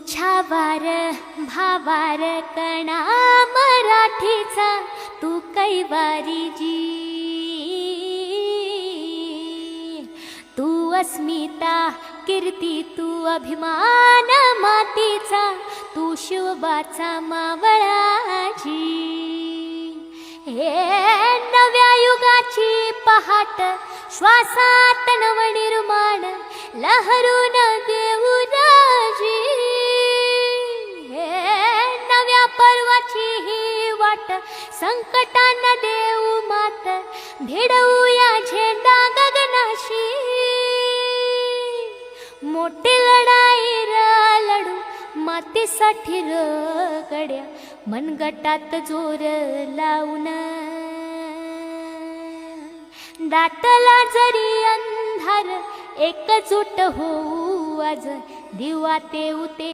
छावार भावार कणा मराठीचा तू कैवारी जी, तू अस्मिता कीर्ती तू अभिमान मातीचा, तू शिवबाचा मावळाजी। हे नव्या युगाची पहाट श्वासात नवनिर्माण लहरून देऊ राजी। हे नव्या पर्वाची ही वाट संकटांना देऊ मात, भिडवूया झेंडा गगनाशी। मोठी लढाई लढू मातीसाठी गड्या, मनगटात जोर लावून। दाटला जरी अंधार एकजूट होऊ आज, दिवा तेवते